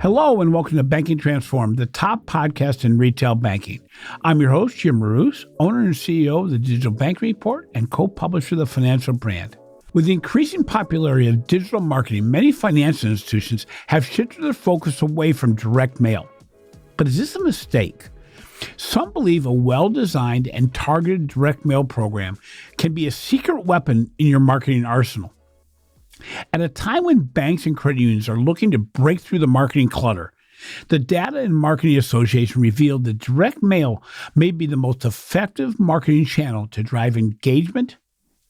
Hello and welcome to Banking Transformed, the top podcast in retail banking. I'm your host, Jim Marous, owner and CEO of the Digital Banking Report and co-publisher of the Financial Brand. With the increasing popularity of digital marketing, many financial institutions have shifted their focus away from direct mail. But is this a mistake? Some believe a well-designed and targeted direct mail program can be a secret weapon in your marketing arsenal. At a time when banks and credit unions are looking to break through the marketing clutter, the Data and Marketing Association revealed that direct mail may be the most effective marketing channel to drive engagement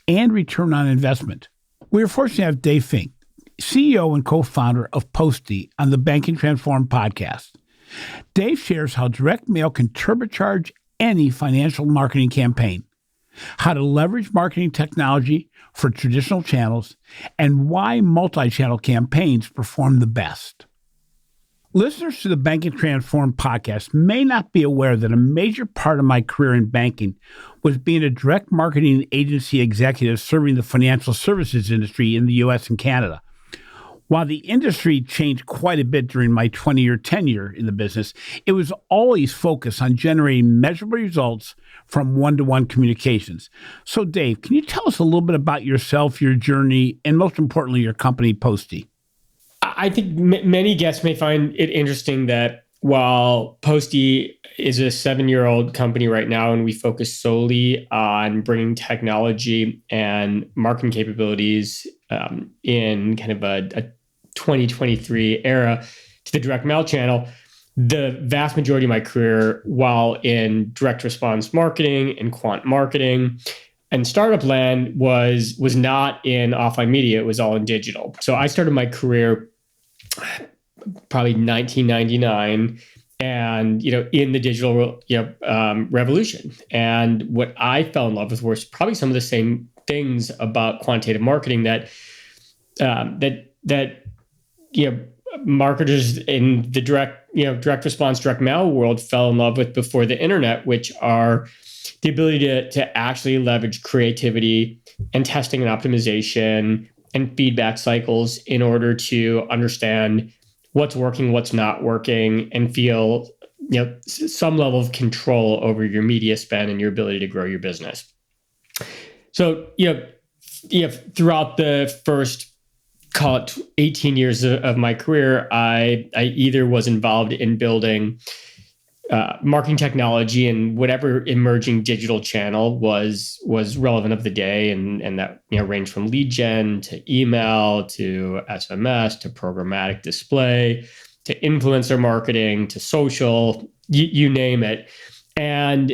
and return on investment. We are fortunate to have Dave Fink, CEO and co-founder of Posty, on the Banking Transformed podcast. Dave shares how direct mail can turbocharge any financial marketing campaign, how to leverage marketing technology for traditional channels, and why multi-channel campaigns perform the best. Listeners to the Banking Transformed podcast may not be aware that a major part of my career in banking was being a direct marketing agency executive serving the financial services industry in the U.S. and Canada. While the industry changed quite a bit during my 20-year tenure in the business, it was always focused on generating measurable results from one-to-one communications. So, Dave, can you tell us a little bit about yourself, your journey, and most importantly, your company, Posty? I think many guests may find it interesting that while Posty is a 7-year-old company right now, and we focus solely on bringing technology and marketing capabilities in kind of a 2023 era to the direct mail channel, the vast majority of my career, while in direct response marketing and quant marketing and startup land, was not in offline media. It was all in digital. So I started my career probably 1999, and in the digital revolution. And what I fell in love with was probably some of the same things about quantitative marketing that marketers in the direct response, direct mail world fell in love with before the internet, which are the ability to actually leverage creativity and testing and optimization and feedback cycles in order to understand what's working, what's not working, and feel some level of control over your media spend and your ability to grow your business. So throughout the first, call it 18 years of my career, I either was involved in building marketing technology and whatever emerging digital channel was relevant of the day, and that ranged from lead gen to email to SMS to programmatic display to influencer marketing to social, you name it, and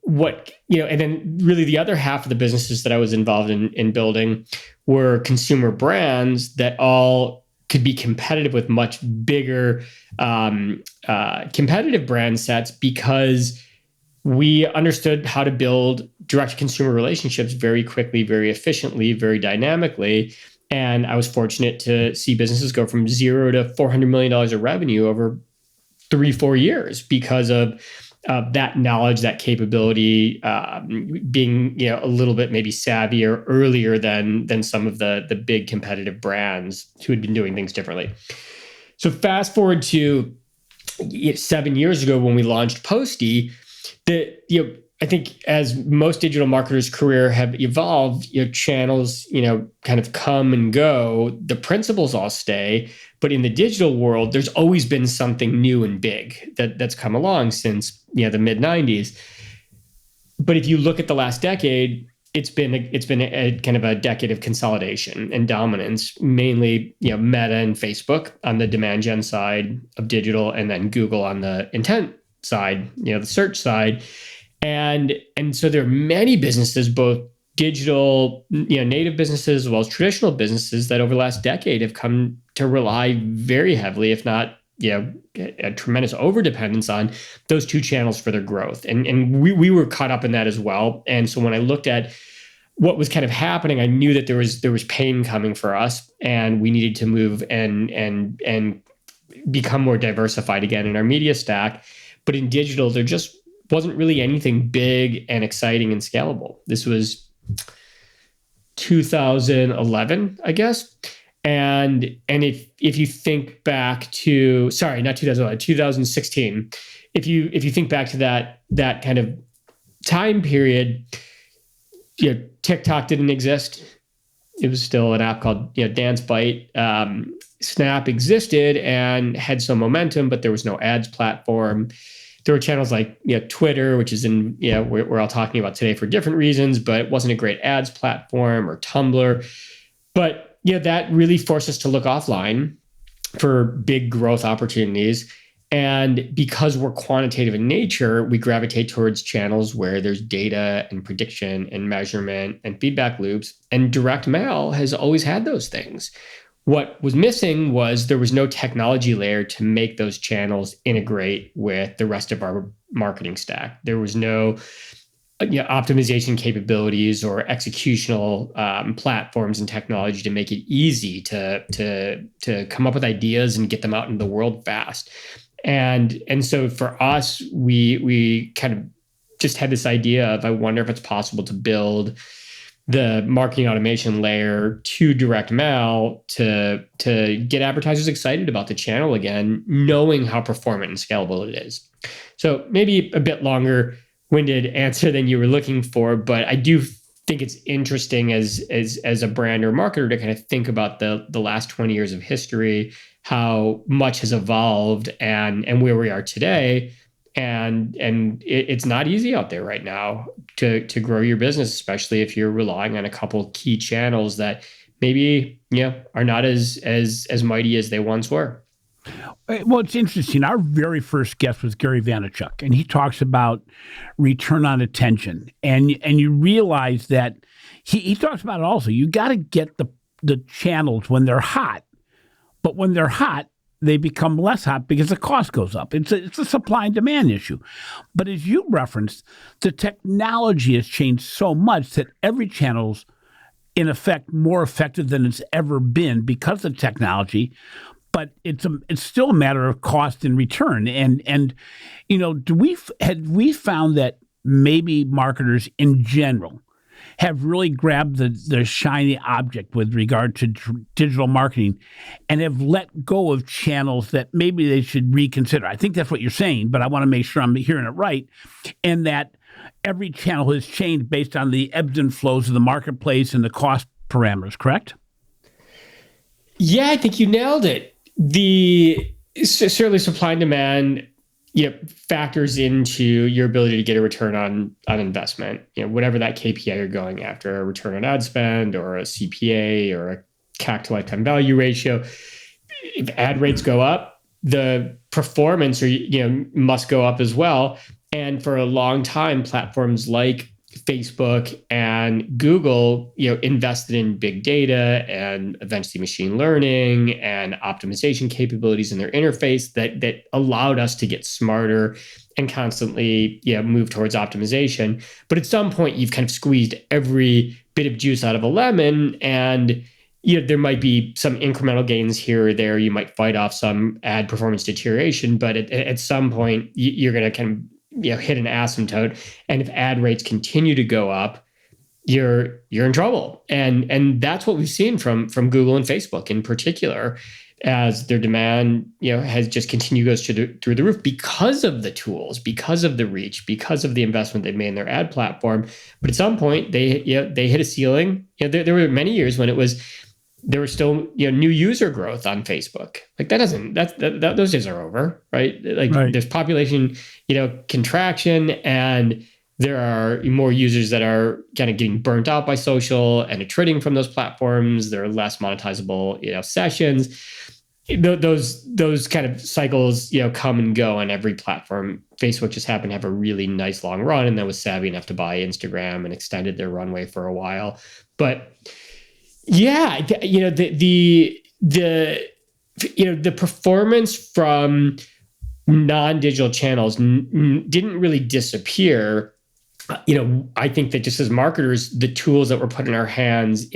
what and then really the other half of the businesses that I was involved in building were consumer brands that all could be competitive with much bigger competitive brand sets, because we understood how to build direct consumer relationships very quickly, very efficiently, very dynamically. And I was fortunate to see businesses go from $0 to $400 million of revenue over 3-4 years because of that knowledge, that capability, being a little bit maybe savvier earlier than some of the big competitive brands who had been doing things differently. So fast forward to 7 years ago when we launched Posty, I think as most digital marketers' career have evolved, channels kind of come and go. The principles all stay, but in the digital world, there's always been something new and big that's come along since the mid 90s. But if you look at the last decade, it's been a kind of a decade of consolidation and dominance, mainly Meta and Facebook on the demand gen side of digital, and then Google on the intent side, the search side. And so there are many businesses, both digital, native businesses, as well as traditional businesses, that over the last decade have come to rely very heavily, if not, a tremendous overdependence on those two channels for their growth. And we were caught up in that as well. And so when I looked at what was kind of happening, I knew that there was pain coming for us, and we needed to move and become more diversified again in our media stack. But in digital, there just wasn't really anything big and exciting and scalable. This was 2011, I guess. And if you think back to, sorry, not 2011, 2016, if you think back to that kind of time period, TikTok didn't exist. It was still an app called Dance Bite. Snap existed and had some momentum, but there was no ads platform. There were channels like Twitter, which is we're all talking about today for different reasons, but it wasn't a great ads platform, or Tumblr. But that really forced us to look offline for big growth opportunities. And because we're quantitative in nature, we gravitate towards channels where there's data and prediction and measurement and feedback loops. And direct mail has always had those things. What was missing was there was no technology layer to make those channels integrate with the rest of our marketing stack. There was no optimization capabilities or executional platforms and technology to make it easy to come up with ideas and get them out into the world fast. And so for us, we kind of just had this idea of, I wonder if it's possible to build the marketing automation layer to direct mail to get advertisers excited about the channel again, knowing how performant and scalable it is. So maybe a bit longer-winded answer than you were looking for, but I do think it's interesting as a brand or marketer to kind of think about the last 20 years of history, how much has evolved and where we are today. And it's not easy out there right now to grow your business, especially if you're relying on a couple key channels that maybe are not as mighty as they once were. Well, it's interesting. Our very first guest was Gary Vaynerchuk, and he talks about return on attention. And you realize that he talks about it also. You got to get the channels when they're hot, but when they're hot, they become less hot because the cost goes up. It's a supply and demand issue. But as you referenced, the technology has changed so much that every channel's in effect more effective than it's ever been because of technology. But it's still a matter of cost and return. And had we found that maybe marketers in general have really grabbed the shiny object with regard to digital marketing and have let go of channels that maybe they should reconsider? I think that's what you're saying, but I want to make sure I'm hearing it right. And that every channel has changed based on the ebbs and flows of the marketplace and the cost parameters, correct? Yeah, I think you nailed it. Certainly supply and demand factors into your ability to get a return on investment, whatever that KPI you're going after, a return on ad spend or a CPA or a CAC to lifetime value ratio. If ad rates go up, the performance must go up as well. And for a long time, platforms like Facebook and Google, invested in big data and eventually machine learning and optimization capabilities in their interface that allowed us to get smarter and constantly, move towards optimization. But at some point, you've kind of squeezed every bit of juice out of a lemon, and there might be some incremental gains here or there. You might fight off some ad performance deterioration, but at some point, you're going to kind of hit an asymptote. And if ad rates continue to go up, you're in trouble. And that's what we've seen from Google and Facebook in particular, as their demand has just continued goes through the roof because of the tools, because of the reach, because of the investment they've made in their ad platform. But at some point they hit a ceiling. There were many years when there was still new user growth on Facebook. Like those days are over, right? Right. There's population contraction, and there are more users that are kind of getting burnt out by social and attriting from those platforms. There are less monetizable sessions. Those kind of cycles come and go on every platform. Facebook just happened to have a really nice long run, and then was savvy enough to buy Instagram and extended their runway for a while. But yeah, the performance from non-digital channels didn't really disappear. I think that just as marketers, the tools that were put in our hands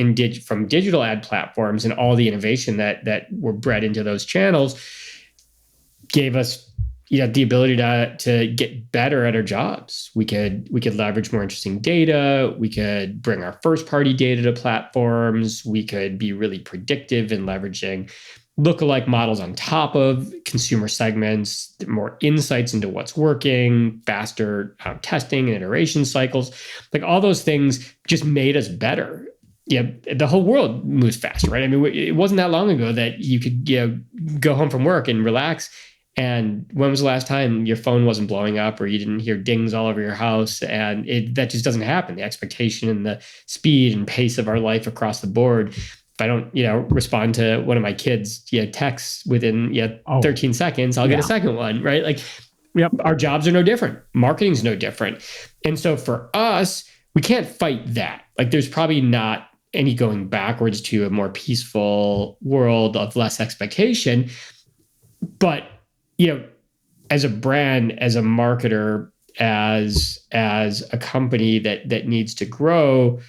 from digital ad platforms and all the innovation that were bred into those channels gave us the ability to get better at our jobs. We could leverage more interesting data. We could bring our first party data to platforms. We could be really predictive in leveraging lookalike models on top of consumer segments, more insights into what's working, faster testing and iteration cycles. Like all those things just made us better. Yeah, the whole world moves faster, right? I mean, it wasn't that long ago that you could go home from work and relax. And when was the last time your phone wasn't blowing up or you didn't hear dings all over your house? And that just doesn't happen. The expectation and the speed and pace of our life across the board. If I don't, respond to one of my kids' texts within 13 seconds, I'll get a second one, right? Like, our jobs are no different. Marketing's no different. And so for us, we can't fight that. Like, there's probably not any going backwards to a more peaceful world of less expectation. But as a brand, as a marketer, as a company that needs to grow,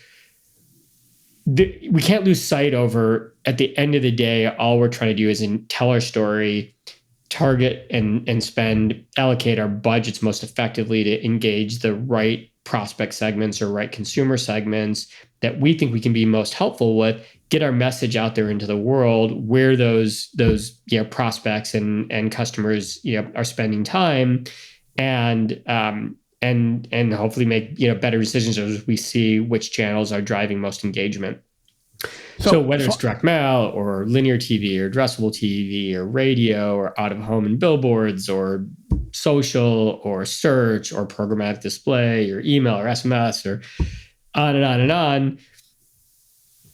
we can't lose sight over, at the end of the day, all we're trying to do is tell our story, target and spend, allocate our budgets most effectively to engage the right prospect segments or right consumer segments that we think we can be most helpful with, get our message out there into the world where those prospects and customers are spending time, and hopefully make better decisions as we see which channels are driving most engagement. So whether it's direct mail or linear TV or addressable TV or radio or out of home and billboards or social or search or programmatic display or email or SMS or on and on and on,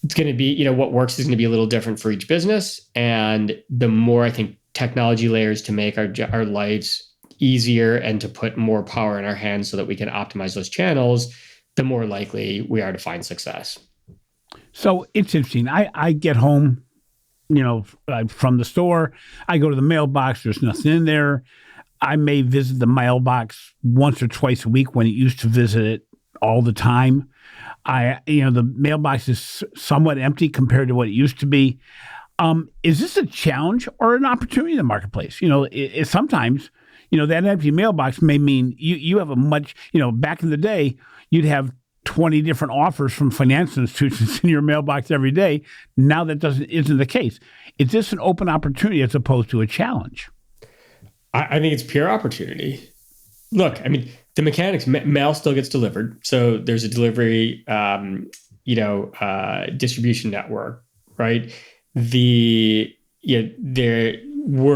it's going to be, what works is going to be a little different for each business. And the more, I think, technology layers to make our lives easier and to put more power in our hands so that we can optimize those channels, the more likely we are to find success. So it's interesting. I get home, from the store. I go to the mailbox. There's nothing in there. I may visit the mailbox once or twice a week when it used to visit it all the time. The mailbox is somewhat empty compared to what it used to be. Is this a challenge or an opportunity in the marketplace? Sometimes, that empty mailbox may mean you have a much, back in the day, you'd have 20 different offers from financial institutions in your mailbox every day. Now that isn't the case. Is this an open opportunity as opposed to a challenge? I think it's pure opportunity. Look, I mean, the mechanics, mail still gets delivered. So there's a delivery, distribution network, right? We're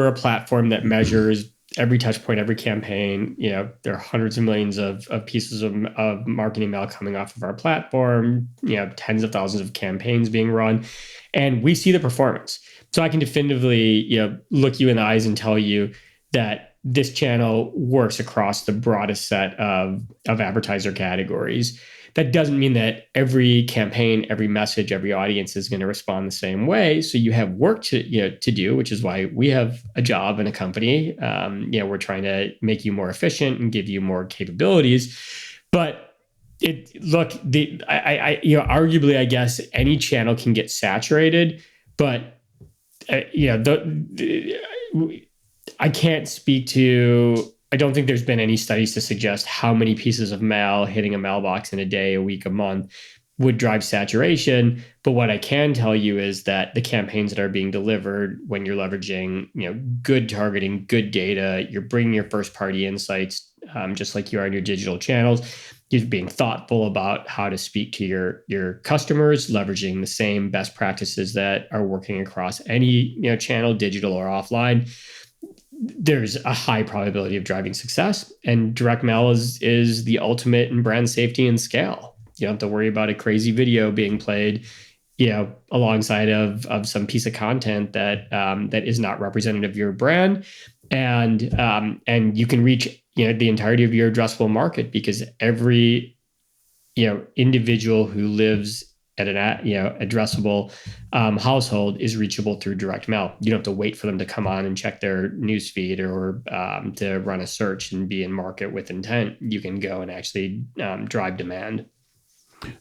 a platform that measures every touch point, every campaign. There are hundreds of millions of pieces of marketing mail coming off of our platform, tens of thousands of campaigns being run, and we see the performance. So I can definitively, look you in the eyes and tell you that this channel works across the broadest set of advertiser categories. That doesn't mean that every campaign, every message, every audience is going to respond the same way. So you have work to do, which is why we have a job in a company. We're trying to make you more efficient and give you more capabilities. But arguably, I guess any channel can get saturated, but I can't speak to. I don't think there's been any studies to suggest how many pieces of mail hitting a mailbox in a day, a week, a month would drive saturation. But what I can tell you is that the campaigns that are being delivered, when you're leveraging, good targeting, good data, you're bringing your first party insights, just like you are in your digital channels. You're being thoughtful about how to speak to your customers, leveraging the same best practices that are working across any channel, digital or offline. There's a high probability of driving success, and direct mail is the ultimate in brand safety and scale. You don't have to worry about a crazy video being played, alongside of some piece of content that is not representative of your brand, and you can reach the entirety of your addressable market, because every individual who lives at an addressable household is reachable through direct mail. You don't have to wait for them to come on and check their newsfeed or to run a search and be in market with intent. You can go and actually drive demand.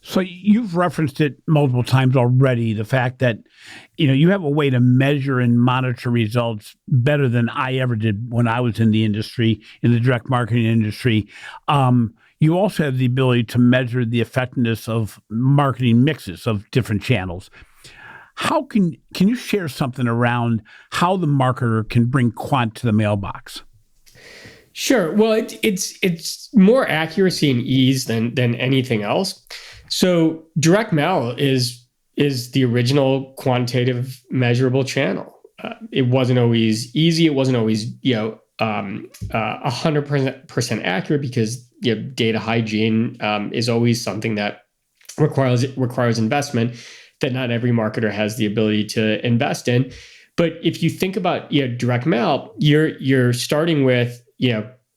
So you've referenced it multiple times already, the fact that, you have a way to measure and monitor results better than I ever did when I was in the industry, in the direct marketing industry. You also have the ability to measure the effectiveness of marketing mixes of different channels. How can you share something around how the marketer can bring quant to the mailbox? Sure. Well, it's more accuracy and ease than anything else. So direct mail is the original quantitative measurable channel. It wasn't always easy. It wasn't always 100% accurate because data hygiene is always something that requires investment that not every marketer has the ability to invest in. But if you think about direct mail, you're starting with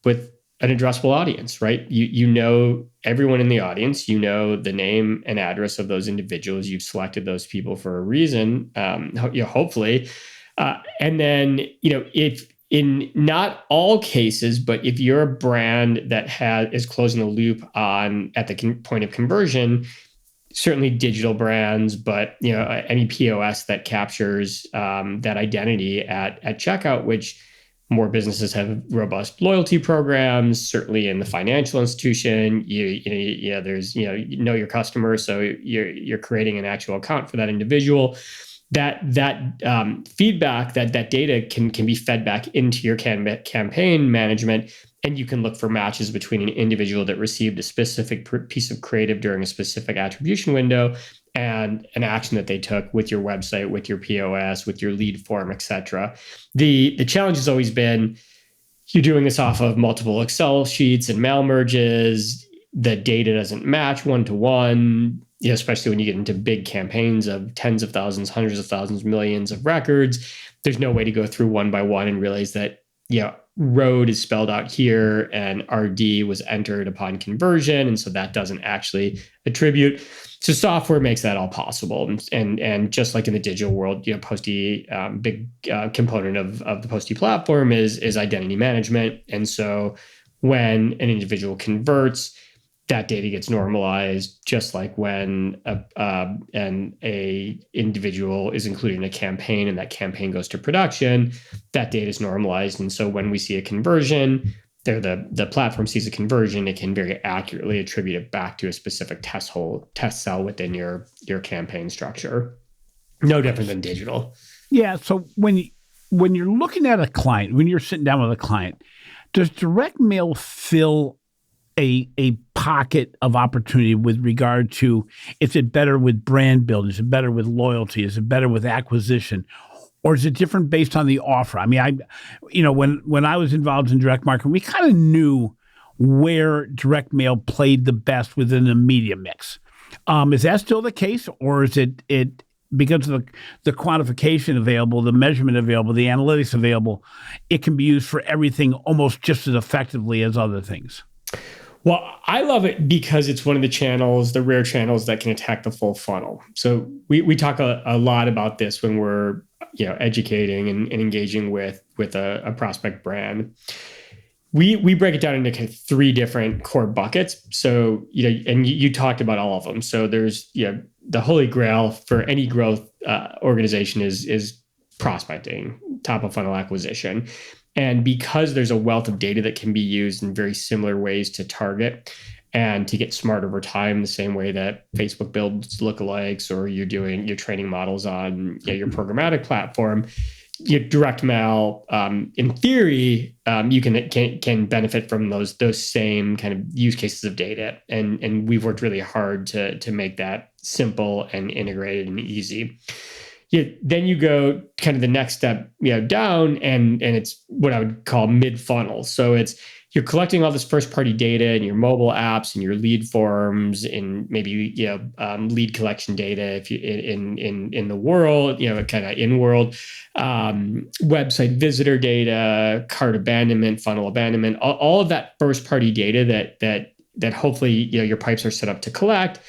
with an addressable audience, right? You know everyone in the audience, you know the name and address of those individuals. You've selected those people for a reason, hopefully. And then if in not all cases, but if you're a brand that is closing the loop on at the point of conversion, certainly digital brands, but any POS that captures that identity at checkout, which more businesses have robust loyalty programs. Certainly in the financial institution, there's know your customer, so you're creating an actual account for that individual. That feedback, that data can be fed back into your campaign management, and you can look for matches between an individual that received a specific piece of creative during a specific attribution window and an action that they took with your website, with your POS, with your lead form, et cetera. The challenge has always been you're doing this off of multiple Excel sheets and mail merges. The data doesn't match one-to-one, especially when you get into big campaigns of tens of thousands, hundreds of thousands, millions of records. There's no way to go through one by one and realize that, road is spelled out here and RD was entered upon conversion. And so that doesn't actually attribute. So software makes that all possible. And just like in the digital world, Posty, big component of the Posty platform is identity management. And so when an individual converts, that data gets normalized, just like when an individual is included in a campaign and that campaign goes to production, that data is normalized. And so when we see a conversion, the platform sees a conversion, it can very accurately attribute it back to a specific test cell within your campaign structure. No different than digital. Yeah. So when you're looking at a client, when you're sitting down with a client, does direct mail fill a pocket of opportunity with regard to, is it better with brand building? Is it better with loyalty? Is it better with acquisition? Or is it different based on the offer? I mean, when I was involved in direct marketing, we kind of knew where direct mail played the best within the media mix. Is that still the case, or is it because of the quantification available, the measurement available, the analytics available, it can be used for everything almost just as effectively as other things? Well, I love it because it's one of the rare channels that can attack the full funnel. So we talk a lot about this when we're educating and engaging with a prospect brand. We break it down into kind of three different core buckets. So and you talked about all of them. So there's the holy grail for any growth organization is prospecting, top of funnel acquisition. And because there's a wealth of data that can be used in very similar ways to target and to get smart over time, the same way that Facebook builds lookalikes, or you're training models on your programmatic platform, your direct mail, in theory, you can benefit from those same kind of use cases of data. And we've worked really hard to make that simple and integrated and easy. Then you go kind of the next step down, and it's what I would call mid funnel. So you're collecting all this first party data in your mobile apps and your lead forms, and maybe lead collection data if you in the world, kind of in world, website visitor data, cart abandonment, funnel abandonment, all of that first party data that hopefully your pipes are set up to collect.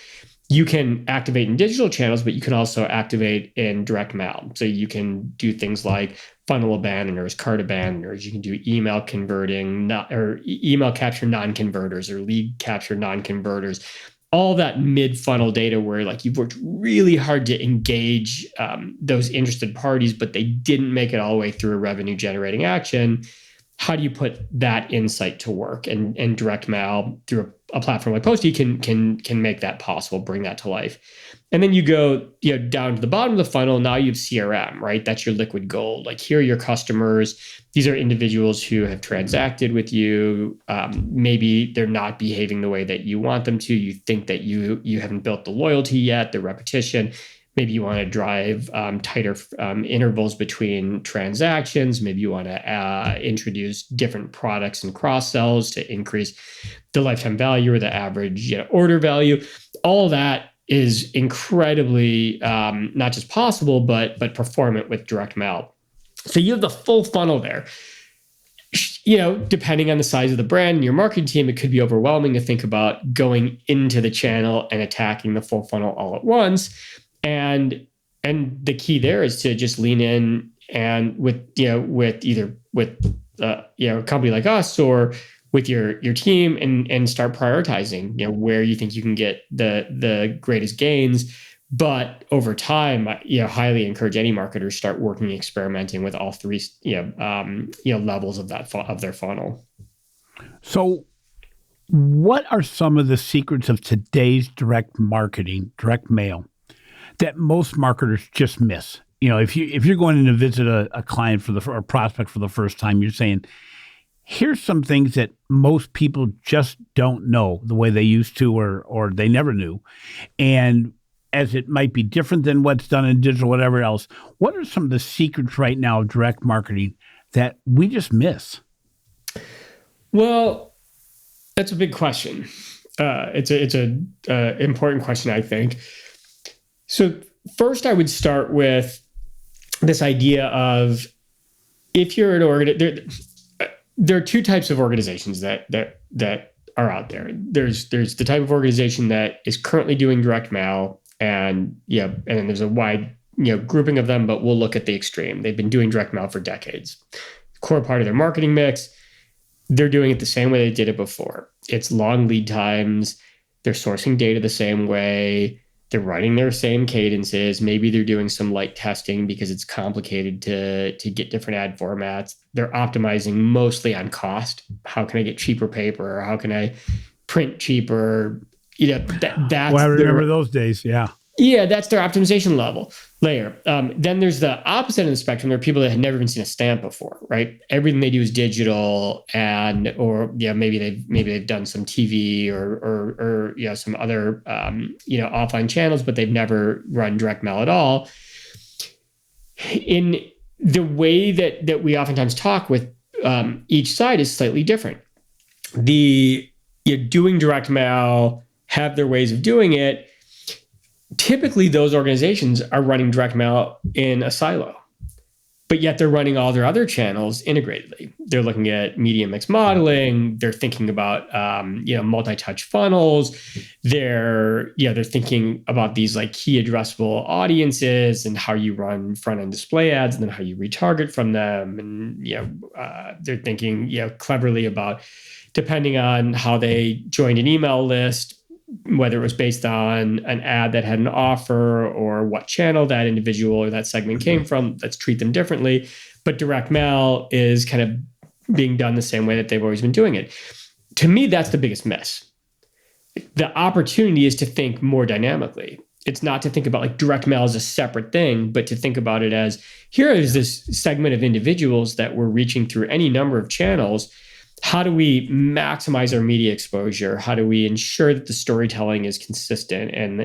You can activate in digital channels, but you can also activate in direct mail. So you can do things like funnel abandoners, cart abandoners. You can do email converting, or email capture non-converters, or lead capture non-converters. all that mid-funnel data where like you've worked really hard to engage those interested parties, but they didn't make it all the way through a revenue generating action. How do you put that insight to work? And direct mail through a platform like Posty can make that possible, bring that to life. And then you go down to the bottom of the funnel. Now you have CRM, right? That's your liquid gold. Like, here are your customers. These are individuals who have transacted with you. Maybe they're not behaving the way that you want them to. You think that you haven't built the loyalty yet, the repetition. Maybe you want to drive tighter intervals between transactions. Maybe you want to introduce different products and cross-sells to increase the lifetime value or the average order value. All that is incredibly not just possible, but performant with direct mail. So you have the full funnel there. Depending on the size of the brand and your marketing team, it could be overwhelming to think about going into the channel and attacking the full funnel all at once. And the key there is to just lean in and with either a company like us or with your team and start prioritizing where you think you can get the greatest gains. But over time, highly encourage any marketer to start working, experimenting with all three levels of their funnel. So, what are some of the secrets of today's direct marketing, direct mail, that most marketers just miss? If you're going in to visit a client or a prospect for the first time, you're saying, here's some things that most people just don't know the way they used to or they never knew. And as it might be different than what's done in digital, whatever else, what are some of the secrets right now of direct marketing that we just miss? Well, that's a big question. It's a important question, I think. So first, I would start with this idea of, if you're an there are two types of organizations that are out there. There's the type of organization that is currently doing direct mail, and then there's a wide grouping of them, but we'll look at the extreme. They've been doing direct mail for decades. Core part of their marketing mix. They're doing it the same way they did it before. It's long lead times. They're sourcing data the same way. They're running their same cadences. Maybe they're doing some light testing because it's complicated to get different ad formats. They're optimizing mostly on cost. How can I get cheaper paper? Or how can I print cheaper? That's I remember those days. Yeah. Yeah, that's their optimization layer. Then there's the opposite end of the spectrum. There are people that had never even seen a stamp before, right? Everything they do is digital, maybe they've done some TV or some other offline channels, but they've never run direct mail at all. In the way that we oftentimes talk with each side is slightly different. Doing direct mail have their ways of doing it. Typically, those organizations are running direct mail in a silo, but yet they're running all their other channels integratedly. They're looking at media mix modeling. They're thinking about multi-touch funnels. They're thinking about these like key addressable audiences and how you run front-end display ads and then how you retarget from them. And they're thinking cleverly about, depending on how they joined an email list, whether it was based on an ad that had an offer or what channel that individual or that segment came from, let's treat them differently. But direct mail is kind of being done the same way that they've always been doing it. To me, that's the biggest miss. The opportunity is to think more dynamically. It's not to think about like direct mail as a separate thing, but to think about it as, here is this segment of individuals that we're reaching through any number of channels. How do we maximize our media exposure? How do we ensure that the storytelling is consistent and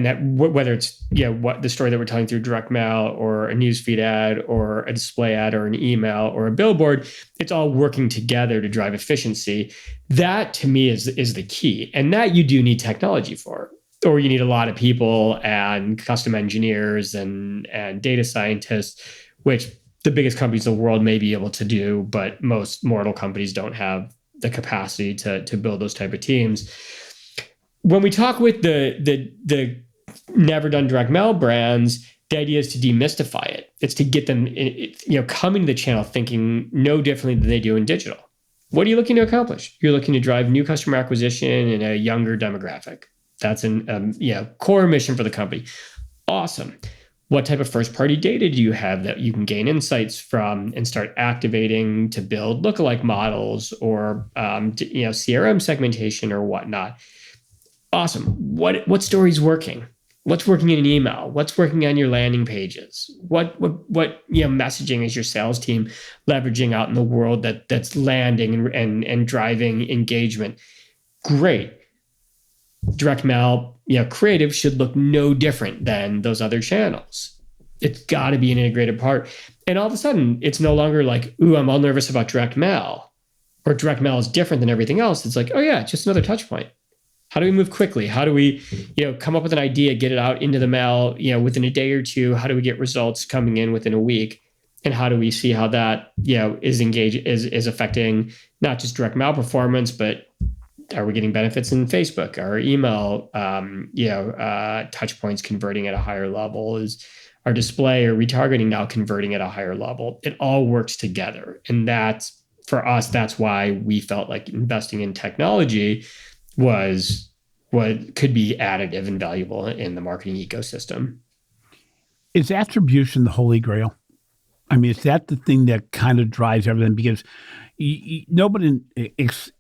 that whether it's what the story that we're telling through direct mail or a newsfeed ad or a display ad or an email or a billboard, it's all working together to drive efficiency. That to me is the key, and that you do need technology for, or you need a lot of people and custom engineers and data scientists, which the biggest companies in the world may be able to do, but most mortal companies don't have the capacity to build those type of teams. When we talk with the never done direct mail brands, the idea is to demystify it. It's to get them coming to the channel thinking no differently than they do in digital. What are you looking to accomplish? You're looking to drive new customer acquisition in a younger demographic. That's an core mission for the company. Awesome. What type of first-party data do you have that you can gain insights from and start activating to build lookalike models or CRM segmentation or whatnot? Awesome. What story's working? What's working in an email? What's working on your landing pages? What messaging is your sales team leveraging out in the world that's landing and driving engagement? Great. Direct mail, creative should look no different than those other channels. It's got to be an integrated part. And all of a sudden, it's no longer like, ooh, I'm all nervous about direct mail, or direct mail is different than everything else. It's like, oh yeah, just another touch point. How do we move quickly? How do we, come up with an idea, get it out into the mail, within a day or two? How do we get results coming in within a week? And how do we see how that, is affecting not just direct mail performance, but are we getting benefits in Facebook? Our email, touch points converting at a higher level? Is our display or retargeting now converting at a higher level? It all works together. And that's, for us, that's why we felt like investing in technology was what could be additive and valuable in the marketing ecosystem. Is attribution the holy grail? I mean, is that the thing that kind of drives everything? Because nobody,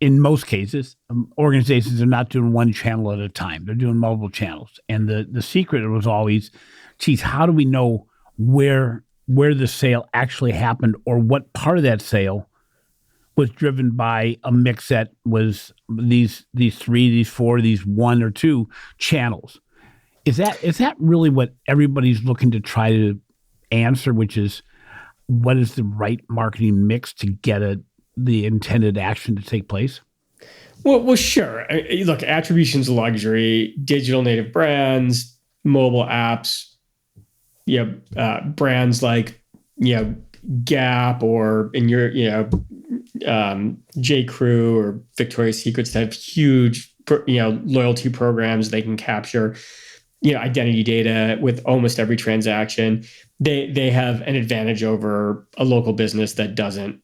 in most cases, organizations are not doing one channel at a time. They're doing multiple channels. And the secret was always, geez, how do we know where the sale actually happened, or what part of that sale was driven by a mix that was these three, these four, these one or two channels? Is that really what everybody's looking to try to answer, which is what is the right marketing mix to get the intended action to take place? Well, sure. Look, attribution's luxury, digital native brands, mobile apps, brands like, Gap or in your, J. Crew or Victoria's Secrets that have huge, loyalty programs. They can capture, identity data with almost every transaction. They have an advantage over a local business that doesn't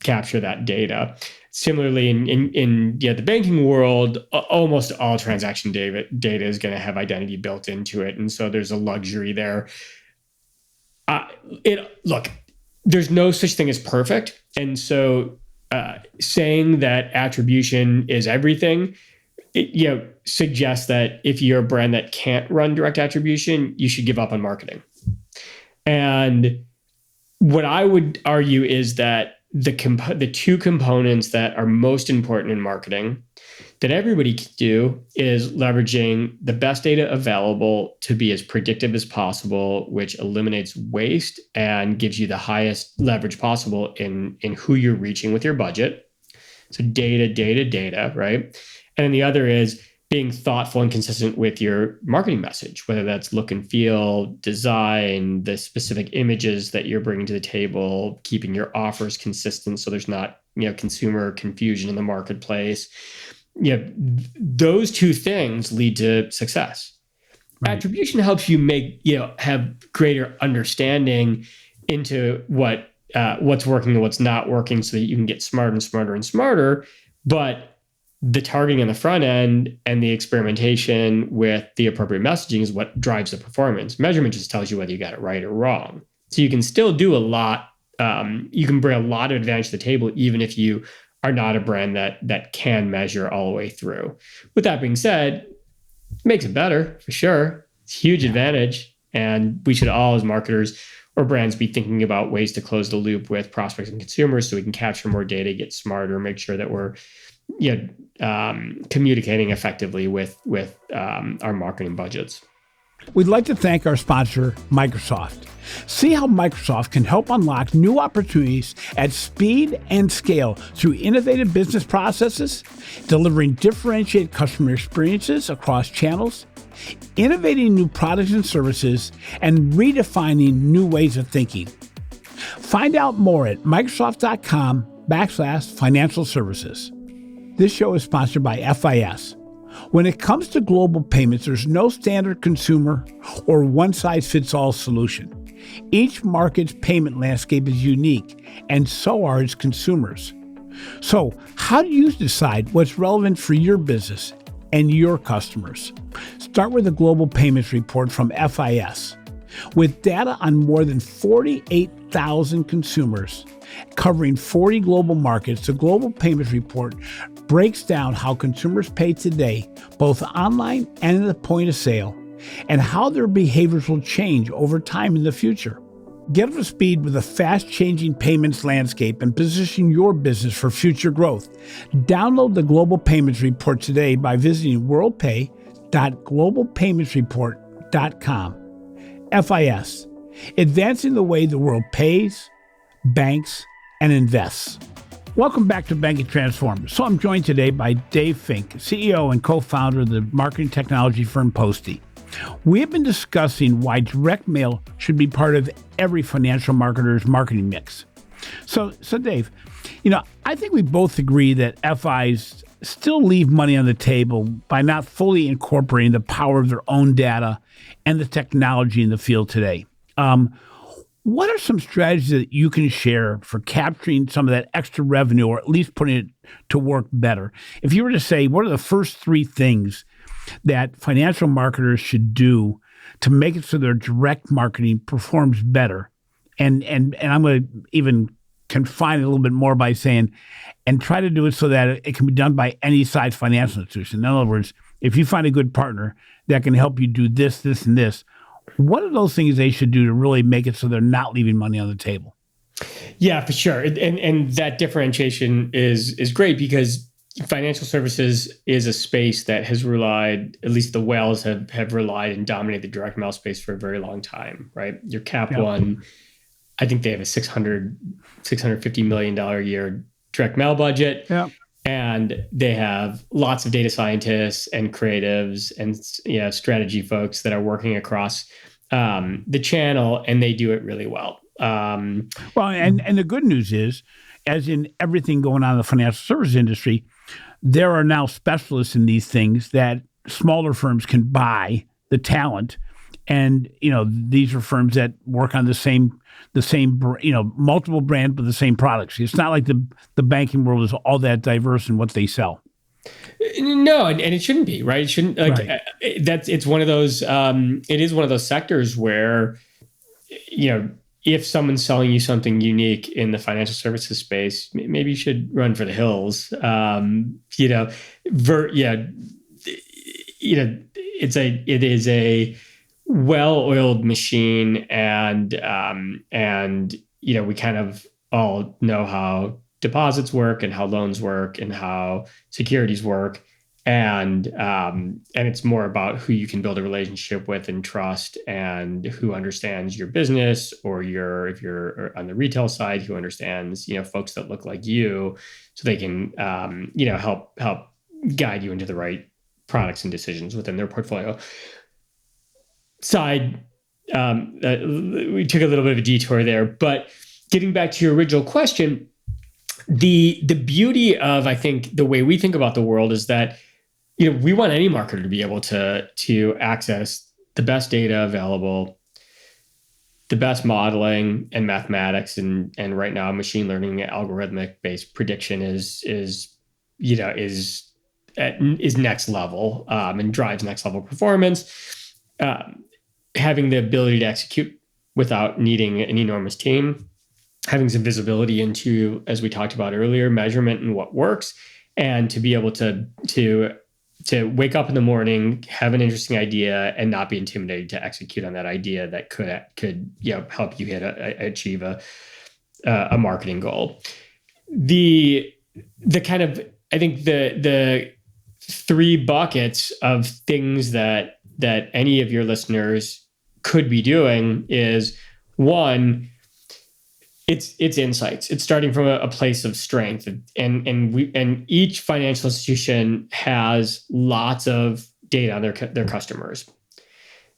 capture that data. Similarly, in the banking world, almost all transaction data is going to have identity built into it, and so there's a luxury there. Look, there's no such thing as perfect, and so saying that attribution is everything, suggests that if you're a brand that can't run direct attribution, you should give up on marketing. And what I would argue is that the two components that are most important in marketing that everybody can do is leveraging the best data available to be as predictive as possible, which eliminates waste and gives you the highest leverage possible in who you're reaching with your budget. So data, right? And then the other is being thoughtful and consistent with your marketing message, whether that's look and feel, design, the specific images that you're bringing to the table, keeping your offers consistent so there's not, consumer confusion in the marketplace. Those two things lead to success. Right. Attribution helps you have greater understanding into what's working and what's not working so that you can get smarter and smarter and smarter. But the targeting on the front end and the experimentation with the appropriate messaging is what drives the performance. Measurement just tells you whether you got it right or wrong. So you can still do a lot. You can bring a lot of advantage to the table, even if you are not a brand that can measure all the way through. With that being said, it makes it better for sure. It's a huge advantage. And we should all, as marketers or brands, be thinking about ways to close the loop with prospects and consumers so we can capture more data, get smarter, make sure that we're communicating effectively with our marketing budgets. We'd like to thank our sponsor, Microsoft. See how Microsoft can help unlock new opportunities at speed and scale through innovative business processes, delivering differentiated customer experiences across channels, innovating new products and services, and redefining new ways of thinking. Find out more at Microsoft.com/financial services. This show is sponsored by FIS. When it comes to global payments, there's no standard consumer or one-size-fits-all solution. Each market's payment landscape is unique, and so are its consumers. So, how do you decide what's relevant for your business and your customers? Start with a global payments report from FIS. With data on more than 48,000 consumers covering 40 global markets, the Global Payments Report breaks down how consumers pay today, both online and at the point of sale, and how their behaviors will change over time in the future. Get up to speed with a fast-changing payments landscape and position your business for future growth. Download the Global Payments Report today by visiting worldpay.globalpaymentsreport.com. FIS, advancing the way the world pays, banks, and invests. Welcome back to Banking Transformed. So I'm joined today by Dave Fink, CEO and co-founder of the marketing technology firm Posty. We have been discussing why direct mail should be part of every financial marketer's marketing mix. So Dave, I think we both agree that FIs still leave money on the table by not fully incorporating the power of their own data and the technology in the field today. What are some strategies that you can share for capturing some of that extra revenue, or at least putting it to work better? If you were to say, what are the first three things that financial marketers should do to make it so their direct marketing performs better? And I'm going to even confine it a little bit more by saying, and try to do it so that it can be done by any size financial institution. In other words, if you find a good partner that can help you do this, this, and this, what are those things they should do to really make it so they're not leaving money on the table? Yeah, for sure. And that differentiation is great, because financial services is a space that has relied, at least the whales have relied and dominated the direct mail space for a very long time, right? Your Cap One, I think they have a $650 million a year direct mail budget. Yeah. And they have lots of data scientists and creatives and strategy folks that are working across the channel, and they do it really well. And the good news is, as in everything going on in the financial services industry, there are now specialists in these things that smaller firms can buy the talent. And, these are firms that work on the same, multiple brands, but the same products. It's not like the banking world is all that diverse in what they sell. No, and it shouldn't be, right? It shouldn't. Right. It's one of those. It is one of those sectors where, if someone's selling you something unique in the financial services space, maybe you should run for the hills. It is a well-oiled machine, and we kind of all know how deposits work and how loans work and how securities work, and it's more about who you can build a relationship with and trust, and who understands your business, or if you're on the retail side, who understands folks that look like you, so they can help guide you into the right products and decisions within their portfolio. We took a little bit of a detour there, but getting back to your original question, the beauty of, I think, the way we think about the world is that we want any marketer to be able to access the best data available, the best modeling and mathematics, and right now machine learning, algorithmic based prediction is next level, and drives next level performance. Having the ability to execute without needing an enormous team, having some visibility into, as we talked about earlier, measurement and what works, and to be able to wake up in the morning, have an interesting idea, and not be intimidated to execute on that idea that could help you achieve a marketing goal. The kind of, I think the three buckets of things that any of your listeners could be doing is, one, it's insights. It's starting from a place of strength, and each financial institution has lots of data on their customers.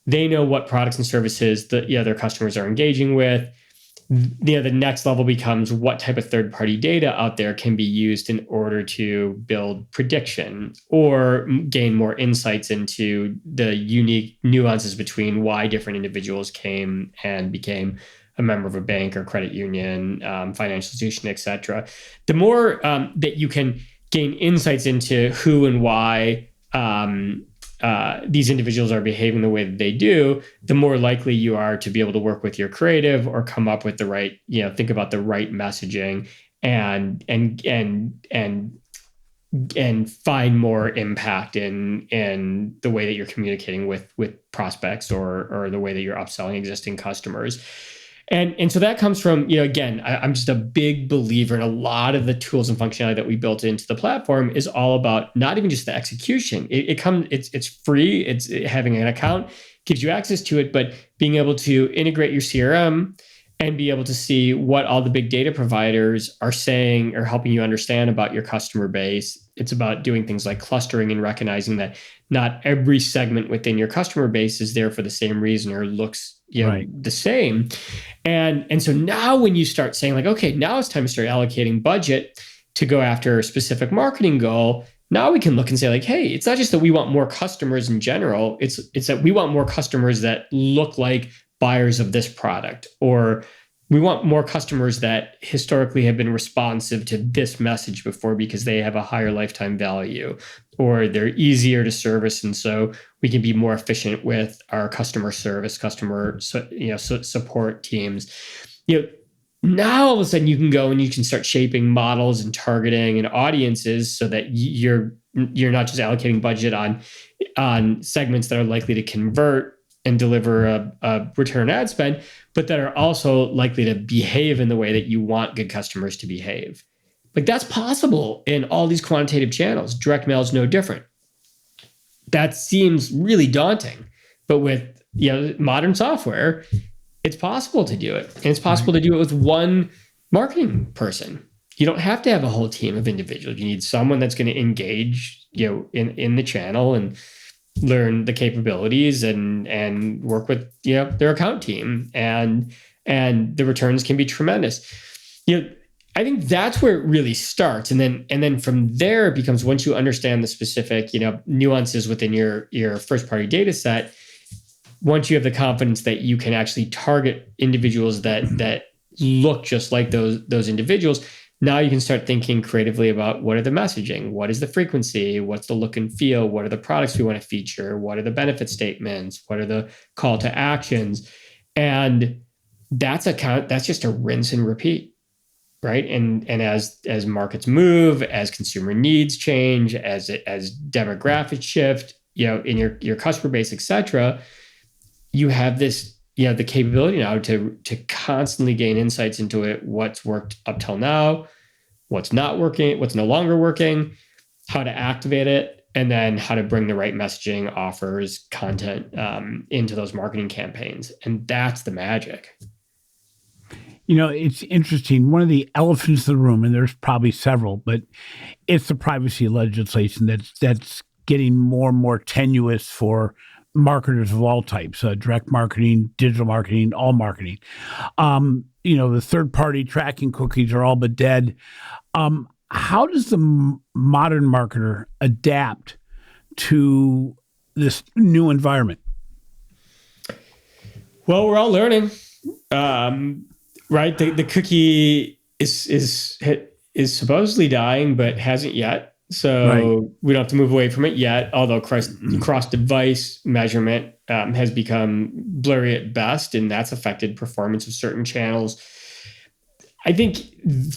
They know what products and services that their customers are engaging with. The next level becomes what type of third-party data out there can be used in order to build prediction or gain more insights into the unique nuances between why different individuals came and became a member of a bank or credit union, financial institution, et cetera. The more that you can gain insights into who and why these individuals are behaving the way that they do, the more likely you are to be able to work with your creative or come up with the right, think about the right messaging and find more impact in the way that you're communicating with prospects or the way that you're upselling existing customers. And so that comes from, again, I'm just a big believer in a lot of the tools and functionality that we built into the platform is all about not even just the execution. It's free. It's having an account gives you access to it, but being able to integrate your CRM and be able to see what all the big data providers are saying or helping you understand about your customer base. It's about doing things like clustering and recognizing that not every segment within your customer base is there for the same reason or looks the same. And so now when you start saying like, okay, now it's time to start allocating budget to go after a specific marketing goal, now we can look and say like, hey, it's not just that we want more customers in general. It's that we want more customers that look like buyers of this product, or we want more customers that historically have been responsive to this message before because they have a higher lifetime value, or they're easier to service. And so we can be more efficient with our customer service, support teams. Now all of a sudden you can go and you can start shaping models and targeting and audiences so that you're not just allocating budget on segments that are likely to convert and deliver a return on ad spend, but that are also likely to behave in the way that you want good customers to behave. Like that's possible in all these quantitative channels. Direct mail is no different. That seems really daunting, but with modern software, it's possible to do it. And it's possible to do it with one marketing person. You don't have to have a whole team of individuals. You need someone that's going to engage, in the channel and learn the capabilities and work with their account team, and the returns can be tremendous. I think that's where it really starts, and then from there it becomes, once you understand the specific nuances within your first party data set, once you have the confidence that you can actually target individuals that look just like those individuals, now you can start thinking creatively about what are the messaging, what is the frequency, what's the look and feel, what are the products we want to feature, what are the benefit statements, what are the call to actions, and that's just a rinse and repeat, right? And as markets move, as consumer needs change, as demographics shift, in your customer base, et cetera, you have this. The capability now to constantly gain insights into it, what's worked up till now, what's not working, what's no longer working, how to activate it, and then how to bring the right messaging, offers, content into those marketing campaigns. And that's the magic. It's interesting. One of the elephants in the room, and there's probably several, but it's the privacy legislation that's getting more and more tenuous for marketers of all types, direct marketing, digital marketing, all marketing. The third-party tracking cookies are all but dead. How does the modern marketer adapt to this new environment? Well, we're all learning, right? The cookie is supposedly dying, but hasn't yet. So we don't have to move away from it yet, although cross-device measurement has become blurry at best, and that's affected performance of certain channels. I think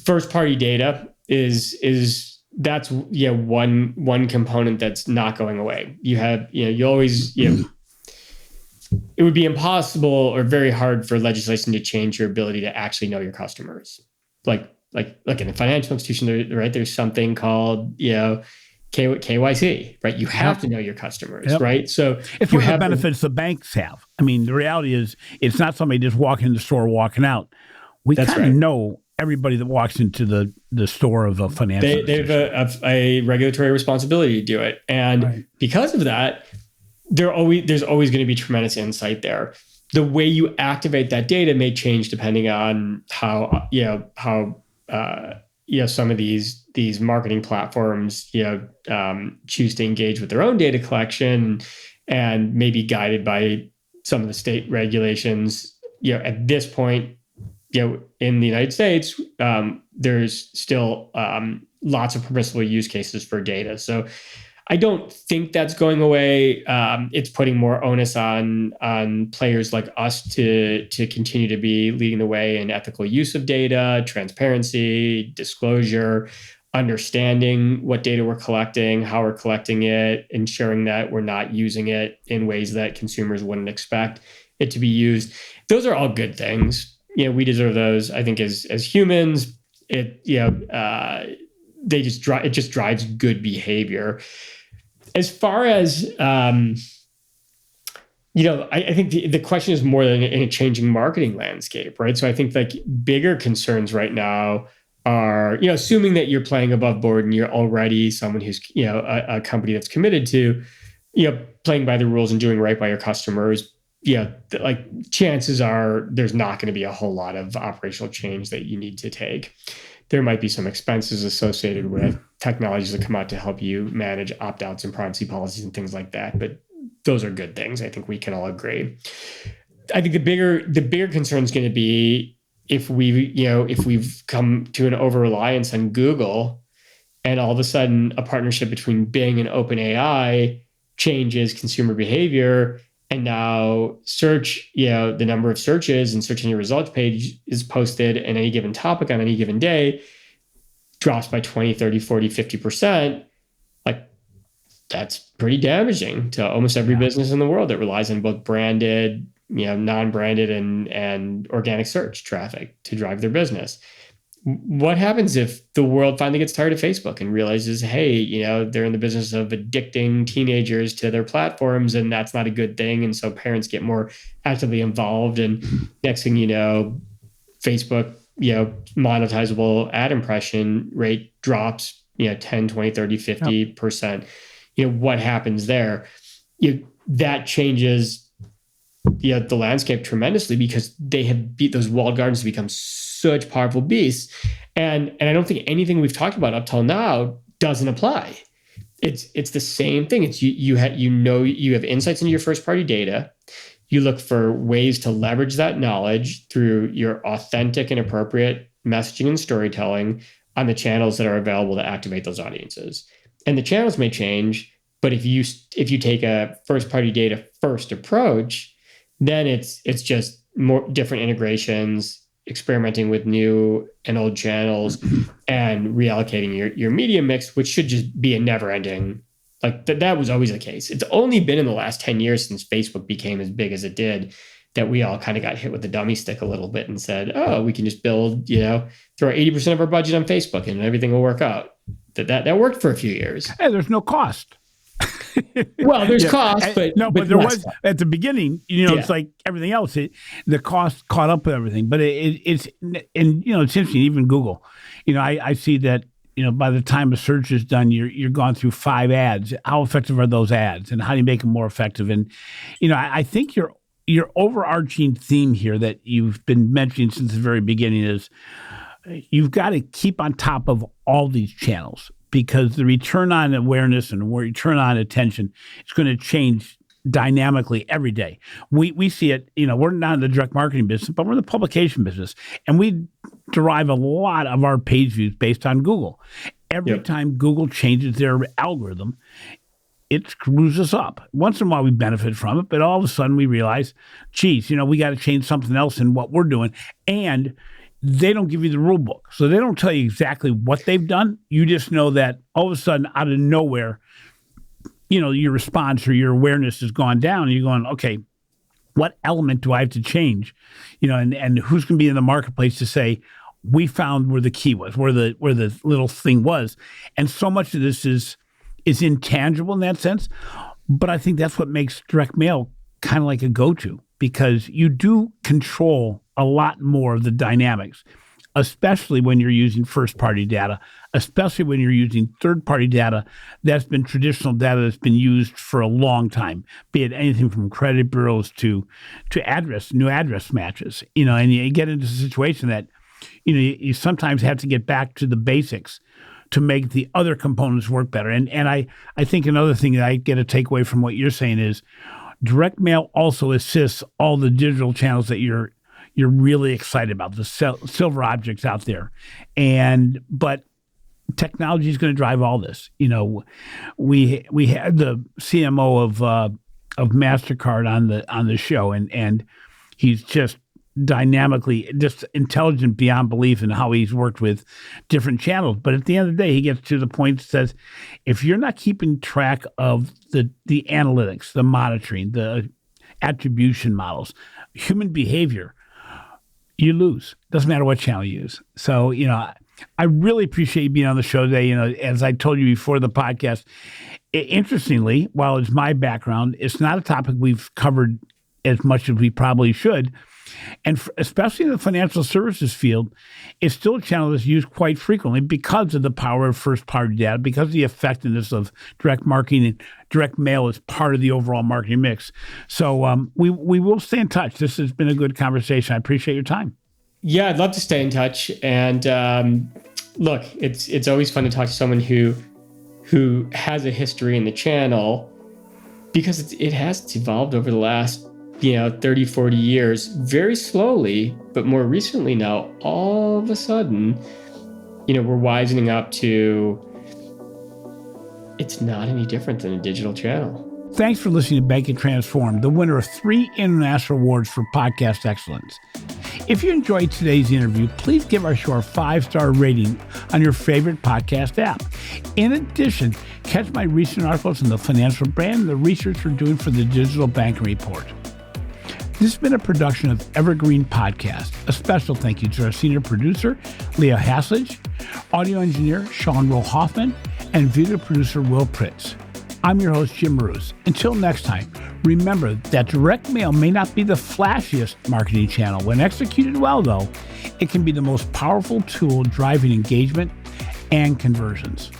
first-party data is one component that's not going away. You have you always it would be impossible or very hard for legislation to change your ability to actually know your customers, like in a financial institution, there's something called, KYC, right? You have to know your customers, right? So it's one of the benefits the banks have. I mean, the reality is it's not somebody just walking in the store, walking out. We kind of know everybody that walks into the store of a financial institution. They have a regulatory responsibility to do it. And because of that, there's always going to be tremendous insight there. The way you activate that data may change depending on how some of these marketing platforms choose to engage with their own data collection and maybe guided by some of the state regulations. At this point, in the United States, there's still lots of permissible use cases for data. So I don't think that's going away. It's putting more onus on players like us to continue to be leading the way in ethical use of data, transparency, disclosure, understanding what data we're collecting, how we're collecting it, ensuring that we're not using it in ways that consumers wouldn't expect it to be used. Those are all good things. We deserve those. I think as humans, it just drives good behavior. As far as I think the question is more than in a changing marketing landscape, right? So I think like bigger concerns right now are, assuming that you're playing above board and you're already someone who's, a company that's committed to, playing by the rules and doing right by your customers. Like chances are there's not going to be a whole lot of operational change that you need to take. There might be some expenses associated with technologies that come out to help you manage opt-outs and privacy policies and things like that. But those are good things. I think we can all agree. I think the bigger concern is going to be if we've come to an over-reliance on Google and all of a sudden a partnership between Bing and OpenAI changes consumer behavior. And now search, the number of searches and searching your results page is posted in any given topic on any given day drops by 20, 30, 40, 50%. Like that's pretty damaging to almost every business in the world that relies on both branded, non-branded and organic search traffic to drive their business. What happens if the world finally gets tired of Facebook and realizes, hey, they're in the business of addicting teenagers to their platforms, and that's not a good thing. And so parents get more actively involved. And next thing you know, Facebook, monetizable ad impression rate drops, 10, 20, 30, 50%. What happens there? That changes the landscape tremendously because they have those walled gardens to become such powerful beasts. And I don't think anything we've talked about up till now doesn't apply. It's the same thing. It's you have insights into your first party data. You look for ways to leverage that knowledge through your authentic and appropriate messaging and storytelling on the channels that are available to activate those audiences. And the channels may change, but if you take a first party data first approach, then it's just more different integrations, experimenting with new and old channels, and reallocating your media mix, which should just be a never ending. Like that was always the case. It's only been in the last 10 years since Facebook became as big as it did that we all kind of got hit with the dummy stick a little bit and said, oh, we can just build, throw 80% of our budget on Facebook and everything will work out. That worked for a few years. Hey, there's no cost. Well, there's cost, but there was at the beginning. It's like everything else. The cost caught up with everything. But it's interesting. Even Google, I see that by the time a search is done, you're gone through 5 ads. How effective are those ads, and how do you make them more effective? And I think your overarching theme here that you've been mentioning since the very beginning is you've got to keep on top of all these channels, because the return on awareness and return on attention is going to change dynamically every day. We see it, we're not in the direct marketing business, but we're in the publication business. And we derive a lot of our page views based on Google. Every time Google changes their algorithm, it screws us up. Once in a while we benefit from it, but all of a sudden we realize, geez, we got to change something else in what we're doing. And they don't give you the rule book. So they don't tell you exactly what they've done. You just know that all of a sudden, out of nowhere, your response or your awareness has gone down. And you're going, okay, what element do I have to change? And who's going to be in the marketplace to say, we found where the key was, where the little thing was. And so much of this is intangible in that sense. But I think that's what makes direct mail kind of like a go-to, because you do control a lot more of the dynamics, especially when you're using first-party data, especially when you're using third-party data that's been traditional data that's been used for a long time, be it anything from credit bureaus to new address matches, and you get into a situation that, you sometimes have to get back to the basics to make the other components work better. And I think another thing that I get a takeaway from what you're saying is direct mail also assists all the digital channels that you're you're really excited about, the silver objects out there. But technology is going to drive all this. You know, we had the CMO of MasterCard on the show, and he's just dynamically just intelligent beyond belief in how he's worked with different channels. But at the end of the day, he gets to the point that says, if you're not keeping track of the analytics, the monitoring, the attribution models, human behavior, you lose. Doesn't matter what channel you use. So, you know, I really appreciate you being on the show today. You know, as I told you before the podcast, interestingly, while it's my background, it's not a topic we've covered as much as we probably should. And especially in the financial services field, it's still a channel that's used quite frequently because of the power of first-party data, because of the effectiveness of direct marketing and direct mail as part of the overall marketing mix. So we will stay in touch. This has been a good conversation. I appreciate your time. Yeah, I'd love to stay in touch. And look, it's always fun to talk to someone who has a history in the channel, because it has evolved over the last 30, 40 years, very slowly, but more recently now, all of a sudden, we're wisening up to it's not any different than a digital channel. Thanks for listening to Banking Transformed, the winner of 3 international awards for podcast excellence. If you enjoyed today's interview, please give our show a 5-star rating on your favorite podcast app. In addition, catch my recent articles in the Financial Brand and the research we're doing for the Digital Banking Report. This has been a production of Evergreen Podcast. A special thank you to our senior producer, Leah Haslage, audio engineer, Sean Roll-Hoffman, and video producer, Will Pritz. I'm your host, Jim Marous. Until next time, remember that direct mail may not be the flashiest marketing channel. When executed well, though, it can be the most powerful tool driving engagement and conversions.